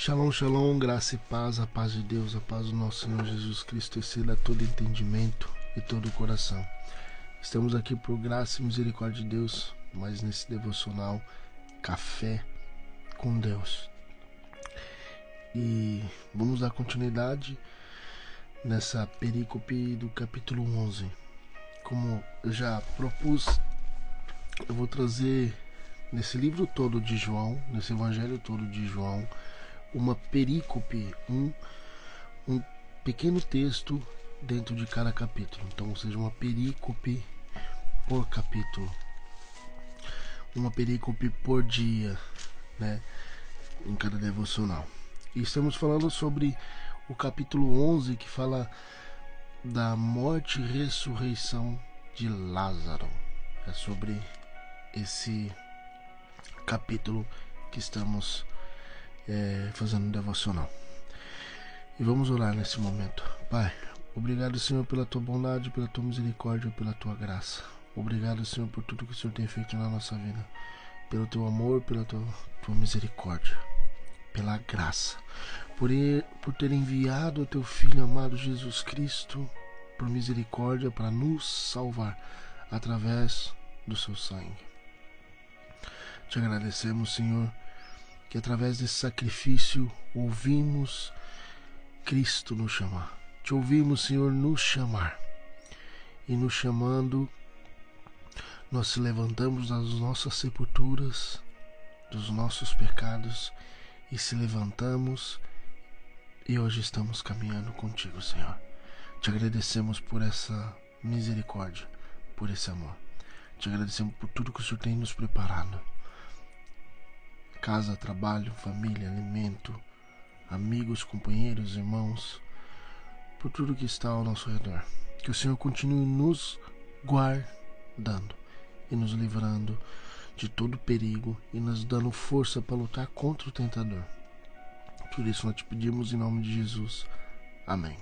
Shalom, shalom, graça e paz, a paz de Deus, a paz do nosso Senhor Jesus Cristo, exceda todo entendimento e todo o coração. Estamos aqui por graça e misericórdia de Deus, mas nesse devocional, Café com Deus. E vamos dar continuidade nessa perícope do capítulo 11. Como eu já propus, eu vou trazer nesse livro todo de João, nesse evangelho todo de João, uma perícope, um pequeno texto dentro de cada capítulo. Então, ou seja, uma perícope por capítulo, uma perícope por dia, né, em cada devocional. E estamos falando sobre o capítulo 11, que fala da morte e ressurreição de Lázaro. É sobre esse capítulo que estamos fazendo um devocional. E vamos orar nesse momento. Pai, obrigado, Senhor, pela tua bondade, pela tua misericórdia, pela tua graça. Obrigado, Senhor, por tudo que o Senhor tem feito na nossa vida, pelo teu amor, pela tua misericórdia, pela graça, por ter enviado o teu Filho amado Jesus Cristo por misericórdia para nos salvar através do seu sangue. Te agradecemos, Senhor, que através desse sacrifício ouvimos Cristo nos chamar. Te ouvimos, Senhor, nos chamar. E nos chamando, nós se levantamos das nossas sepulturas, dos nossos pecados, e se levantamos, e hoje estamos caminhando contigo, Senhor. Te agradecemos por essa misericórdia, por esse amor. Te agradecemos por tudo que o Senhor tem nos preparado. Casa, trabalho, família, alimento, amigos, companheiros, irmãos, por tudo que está ao nosso redor. Que o Senhor continue nos guardando e nos livrando de todo perigo e nos dando força para lutar contra o tentador. Por isso nós te pedimos em nome de Jesus. Amém.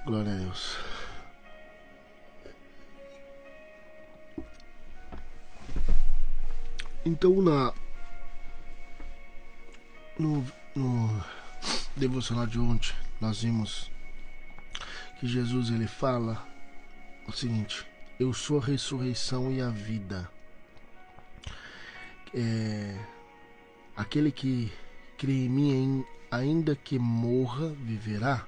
Glória a Deus. Então no devocional de ontem nós vimos que Jesus ele fala o seguinte: eu sou a ressurreição e a vida. Aquele que crê em mim, ainda que morra, viverá,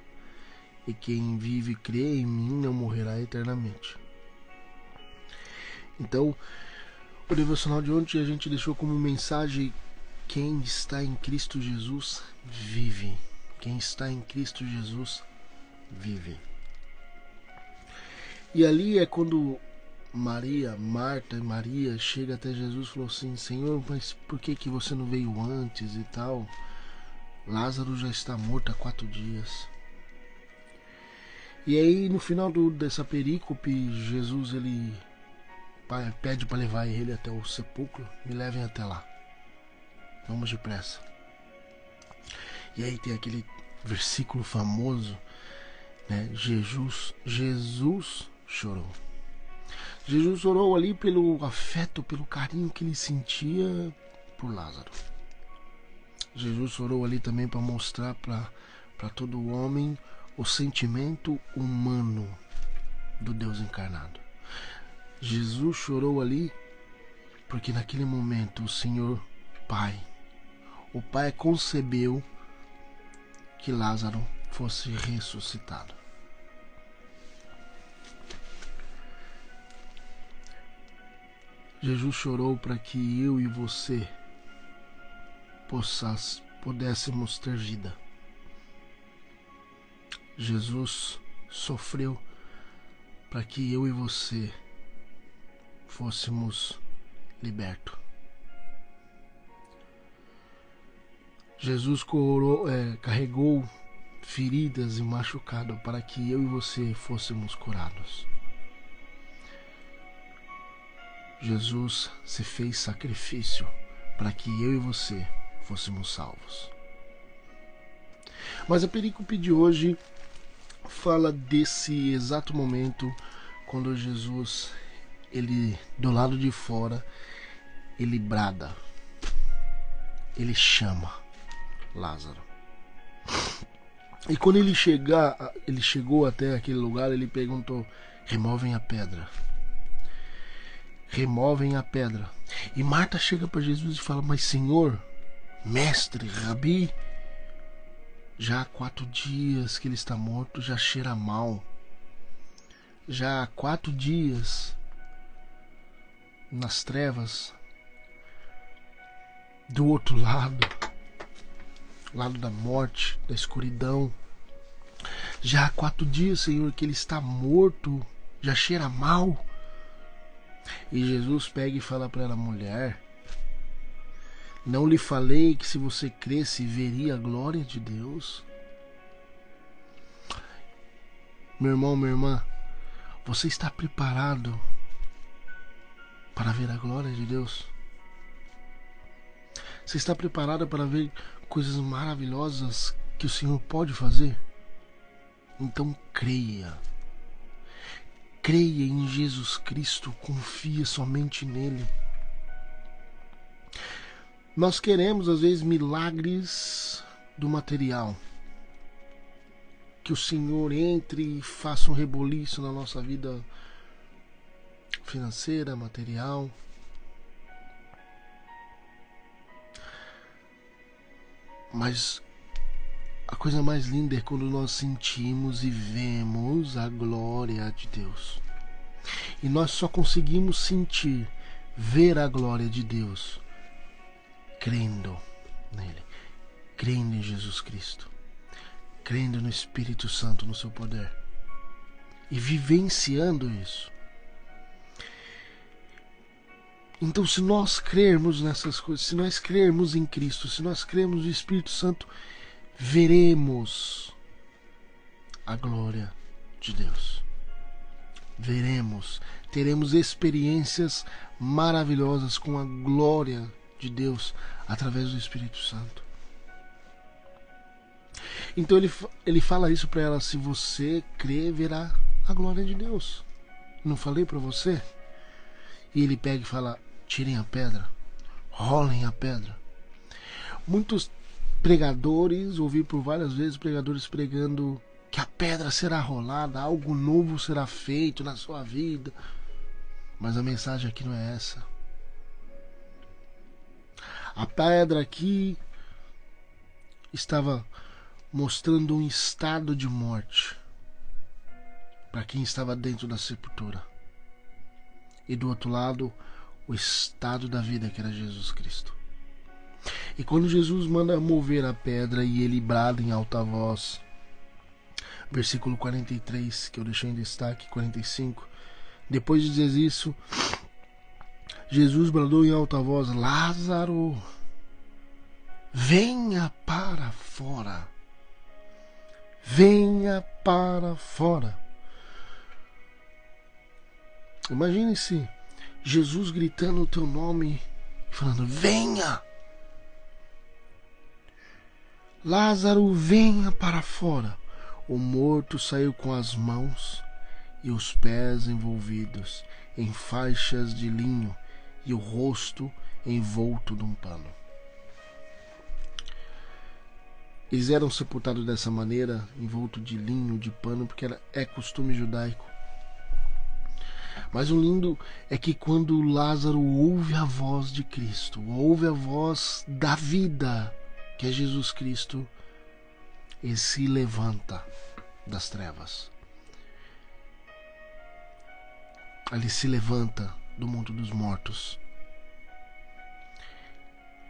e quem vive e crê em mim não morrerá eternamente. Então, o devocional de ontem a gente deixou como mensagem: quem está em Cristo Jesus vive. Quem está em Cristo Jesus vive. E ali é quando Marta e Maria chega até Jesus e falou assim: Senhor, mas por que você não veio antes e tal? Lázaro já está morto há 4 dias. E aí no final dessa perícope, Jesus ele pede para levar ele até o sepulcro. Me levem até lá, vamos depressa. E aí tem aquele versículo famoso, né? Jesus chorou. Jesus orou ali pelo afeto, pelo carinho que ele sentia por Lázaro. Jesus orou ali também para mostrar para todo homem o sentimento humano do Deus encarnado. Jesus chorou ali porque naquele momento o Senhor o Pai concebeu que Lázaro fosse ressuscitado. Jesus chorou para que eu e você pudéssemos ter vida. Jesus sofreu para que eu e você fôssemos libertos. Jesus carregou feridas e machucado para que eu e você fôssemos curados. Jesus se fez sacrifício para que eu e você fôssemos salvos. Mas a perícope de hoje fala desse exato momento quando Jesus, ele do lado de fora, ele brada, ele chama: Lázaro. E quando ele chegou até aquele lugar, ele perguntou: removem a pedra. Removem a pedra. E Marta chega para Jesus e fala: mas Senhor, mestre, Rabi, já há 4 dias que ele está morto, já cheira mal. Já há 4 dias nas trevas, do outro lado da morte, da escuridão. Já há 4 dias, Senhor, que ele está morto, já cheira mal. E Jesus pega e fala para ela: mulher, não lhe falei que se você cresce veria a glória de Deus? Meu irmão, minha irmã, você está preparado para ver a glória de Deus? Você está preparado para ver coisas maravilhosas que o Senhor pode fazer? Então creia. Creia em Jesus Cristo, confia somente nele. Nós queremos às vezes milagres do material. Que o Senhor entre e faça um reboliço na nossa vida financeira, material. Mas a coisa mais linda é quando nós sentimos e vemos a glória de Deus. E nós só conseguimos sentir, ver a glória de Deus crendo nele, crendo em Jesus Cristo, crendo no Espírito Santo, no seu poder e vivenciando isso. Então, se nós crermos nessas coisas, se nós crermos em Cristo, se nós crermos no Espírito Santo, veremos a glória de Deus. Veremos, teremos experiências maravilhosas com a glória de Deus através do Espírito Santo. Então ele fala isso para ela: se você crer, verá a glória de Deus. Não falei para você? E ele pega e fala: tirem a pedra, rolem a pedra. Muitos pregadores, ouvi por várias vezes pregadores pregando que a pedra será rolada, algo novo será feito na sua vida. Mas a mensagem aqui não é essa. A pedra aqui estava mostrando um estado de morte para quem estava dentro da sepultura. E do outro lado, o estado da vida, que era Jesus Cristo. E quando Jesus manda mover a pedra e ele brada em alta voz, versículo 43, que eu deixei em destaque, 45, depois de dizer isso, Jesus bradou em alta voz: Lázaro, venha para fora. Venha para fora. Imagine-se Jesus gritando o teu nome e falando: venha! Lázaro, venha para fora. O morto saiu com as mãos e os pés envolvidos em faixas de linho e o rosto envolto de um pano. Eles eram sepultados dessa maneira, envolto de linho, de pano, porque é costume judaico. Mas o lindo é que quando Lázaro ouve a voz de Cristo, ouve a voz da vida, que é Jesus Cristo, ele se levanta das trevas. Ele se levanta do mundo dos mortos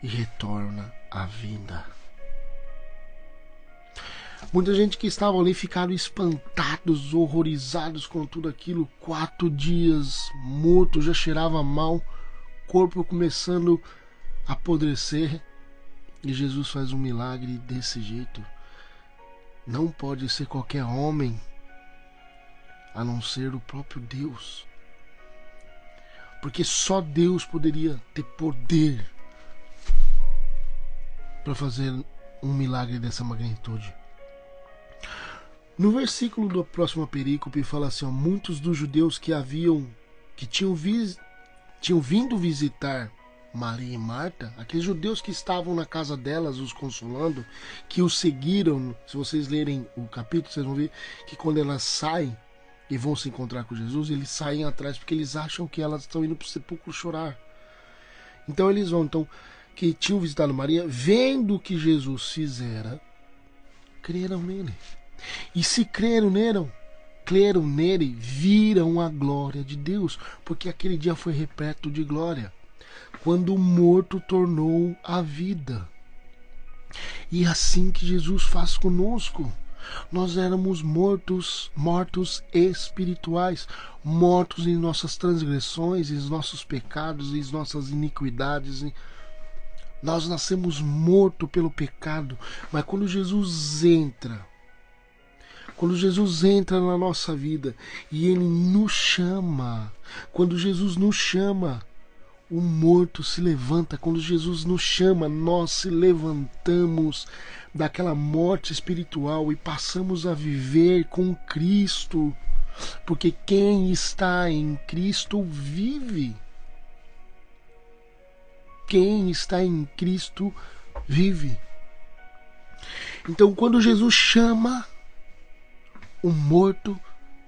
e retorna à vida. Muita gente que estava ali ficaram espantados, horrorizados com tudo aquilo. 4 dias morto, já cheirava mal, corpo começando a apodrecer. E Jesus faz um milagre desse jeito. Não pode ser qualquer homem, a não ser o próprio Deus. Porque só Deus poderia ter poder para fazer um milagre dessa magnitude. No versículo da próxima perícope fala assim: ó, muitos dos judeus que tinham vindo visitar Maria e Marta, aqueles judeus que estavam na casa delas, os consolando, que os seguiram. Se vocês lerem o capítulo, vocês vão ver que quando elas saem e vão se encontrar com Jesus, eles saem atrás porque eles acham que elas estão indo para o sepulcro chorar. Então eles vão, que tinham visitado Maria, vendo o que Jesus fizera, creram nele. E se creram nele, viram a glória de Deus, porque aquele dia foi repleto de glória, quando o morto tornou a vida. E assim que Jesus faz conosco. Nós éramos mortos espirituais, mortos em nossas transgressões, em nossos pecados, em nossas iniquidades. Nós nascemos mortos pelo pecado, mas quando Jesus entra na nossa vida e Ele nos chama, quando Jesus nos chama, o morto se levanta. Quando Jesus nos chama, nós se levantamos daquela morte espiritual e passamos a viver com Cristo, porque quem está em Cristo vive. Quem está em Cristo vive. Então, quando Jesus chama, o morto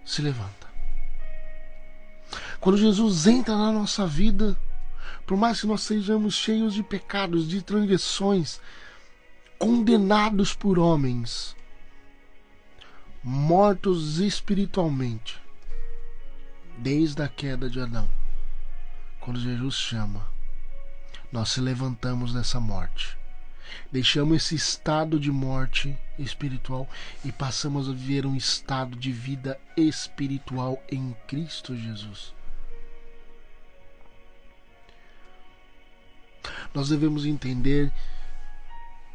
se levanta. Quando Jesus entra na nossa vida, por mais que nós sejamos cheios de pecados, de transgressões, condenados por homens, mortos espiritualmente, desde a queda de Adão, quando Jesus chama, nós se levantamos dessa morte. Deixamos esse estado de morte espiritual e passamos a viver um estado de vida espiritual em Cristo Jesus. Nós devemos entender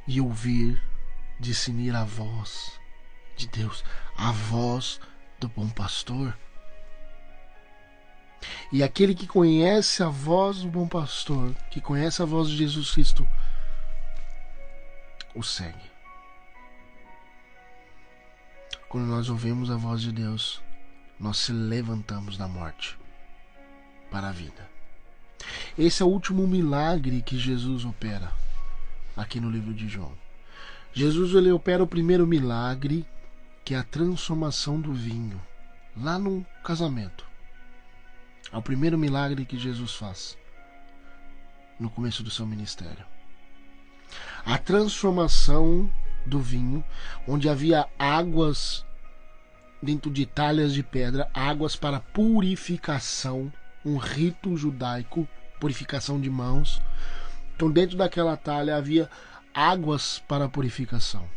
e ouvir, discernir a voz de Deus, a voz do bom pastor. E aquele que conhece a voz do bom pastor, que conhece a voz de Jesus Cristo, o segue. Quando nós ouvimos a voz de Deus, nós se levantamos da morte para a vida. Esse é o último milagre que Jesus opera aqui no livro de João. Jesus, ele opera o primeiro milagre, que é a transformação do vinho, lá no casamento. É o primeiro milagre que Jesus faz no começo do seu ministério. A transformação do vinho, onde havia águas dentro de talhas de pedra, águas para purificação, um rito judaico, purificação de mãos. Então dentro daquela talha havia águas para purificação.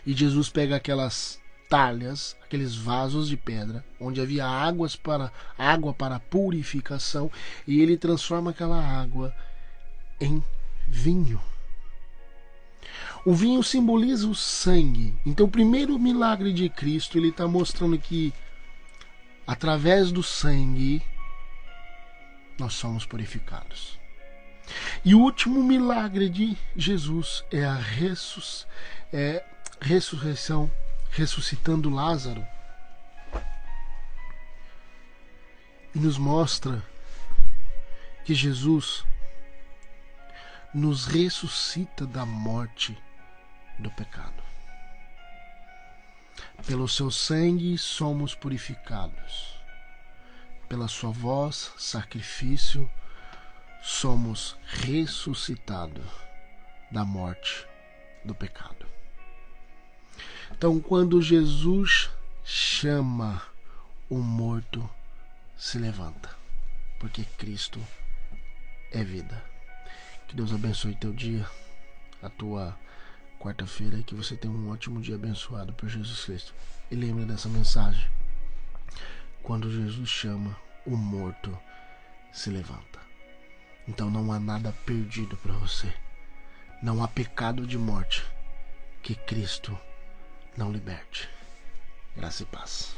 E Jesus pega aquelas talhas, aqueles vasos de pedra, onde havia água para purificação, e ele transforma aquela água em vinho. O vinho simboliza o sangue. Então o primeiro milagre de Cristo, ele está mostrando que através do sangue nós somos purificados. E o último milagre de Jesus é a ressurreição, ressuscitando Lázaro. E nos mostra que Jesus nos ressuscita da morte do pecado. Pelo seu sangue somos purificados. Pela sua voz, sacrifício, somos ressuscitados da morte do pecado. Então, quando Jesus chama, o morto se levanta, porque Cristo é vida. Que Deus abençoe teu dia, a tua quarta-feira, e que você tenha um ótimo dia abençoado por Jesus Cristo. E lembre dessa mensagem: quando Jesus chama, o morto se levanta. Então não há nada perdido para você. Não há pecado de morte que Cristo não liberte. Graça e paz.